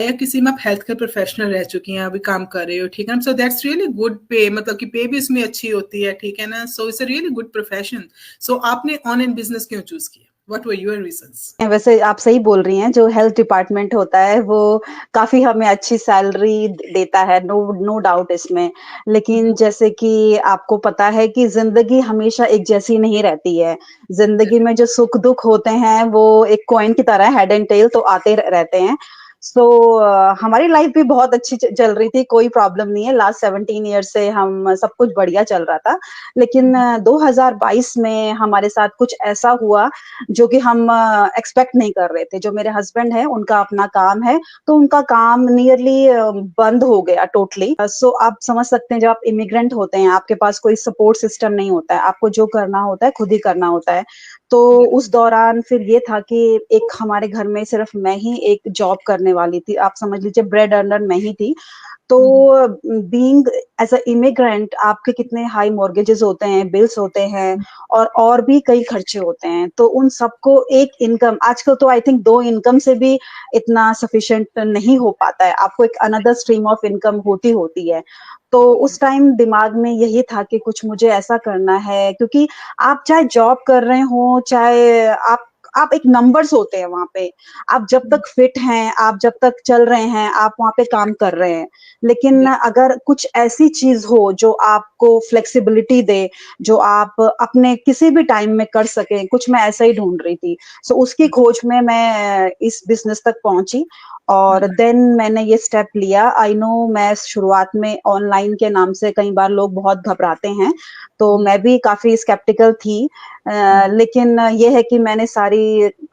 या किसी में आप हेल्थ केयर प्रोफेशनल रह चुकी हैं, अभी काम कर रहे हो, ठीक है ना, सो दैट्स रियली गुड पे, मतलब कि पे भी इसमें अच्छी होती है, ठीक है ना, so it's a really good profession. So आपने ऑनलाइन बिजनेस क्यों चूज किया? What were your reasons? वैसे आप सही बोल रही हैं, जो हेल्थ डिपार्टमेंट होता है वो काफ़ी हमें अच्छी सैलरी देता है, नो नो डाउट इसमें। लेकिन जैसे कि आपको पता है कि ज़िंदगी हमेशा एक जैसी नहीं रहती है। ज़िंदगी में जो सुख-दुःख होते हैं वो एक कॉइन की तरह हेड एंड टेल तो आते रहते हैं। सो हमारी लाइफ भी बहुत अच्छी चल रही थी, कोई प्रॉब्लम नहीं है। लास्ट 17 ईयर से हम सब कुछ बढ़िया चल रहा था। लेकिन 2022 में हमारे साथ कुछ ऐसा हुआ जो कि हम एक्सपेक्ट नहीं कर रहे थे। जो मेरे हस्बैंड हैं, उनका अपना काम है, तो उनका काम नियरली बंद हो गया टोटली। सो आप समझ सकते हैं, जब आप इमिग्रेंट होते हैं, आपके पास कोई सपोर्ट सिस्टम नहीं होता है, आपको जो करना होता है, खुद ही करना होता है। तो उस दौरान फिर ये था कि एक हमारे घर में सिर्फ मैं ही एक जॉब करने वाली थी। आप समझ लीजिए ब्रेड अर्नर मैं ही थी। तो बीइंग एज़ अ इमिग्रेंट आपके कितने हाई मॉर्गेजेस होते हैं, बिल्स होते हैं और भी कई खर्चे होते हैं। तो उन सबको एक इनकम, आजकल तो आई थिंक 2 इनकम से भी इतना सफिशिएंट नहीं हो पाता है। आपको एक अनदर स्ट्रीम ऑफ इनकम होती है। तो उस टाइम दिमाग में यही था कि कुछ मुझे ऐसा करना है, क्योंकि आप चाहे जॉब कर रहे हो, चाहे आप एक नंबर्स होते हैं वहाँ पे। आप जब तक फिट हैं, आप जब तक चल रहे हैं, आप वहाँ पे काम कर रहे हैं। लेकिन अगर कुछ ऐसी चीज़ हो जो आपको फ्लेक्सिबिलिटी दे, जो आप अपने किसी भी टाइम में कर सकें, कुछ मैं ऐसा ही ढूँढ रही थी। सो उसकी खोज में मैं इस बिज़नेस तक पहुँची और देन मैंने ये स्टेप लिया। आई नो मैं शुरुआत में ऑनलाइन के नाम से कई बार लोग बहुत घबराते हैं, तो मैं भी काफ़ी स्केप्टिकल थी। लेकिन ये है कि मैंने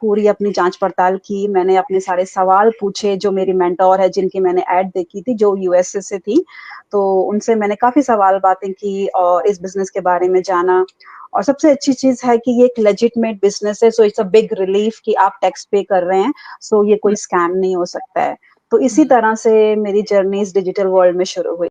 पूरी अपनी जाँच-पड़ताल की, मैंने अपने सारे सवाल पूछे, जो मेरी मेंटर है, जिनकी मैंने ऐड देखी थी, जो यूएसए से थी, तो उनसे मैंने काफ़ी सवाल बातें की और इस बिज़नेस के बारे में जाना। और सबसे अच्छी चीज़ है कि ये एक लेजिटिमेट बिज़नेस है, सो इट्स अ बिग रिलीफ कि आप टैक्स पे कर रहे हैं, सो ये कोई स्कैम नहीं हो सकता है। तो इसी तरह से मेरी जर्नी इस डिजिटल वर्ल्ड में शुरू हुई।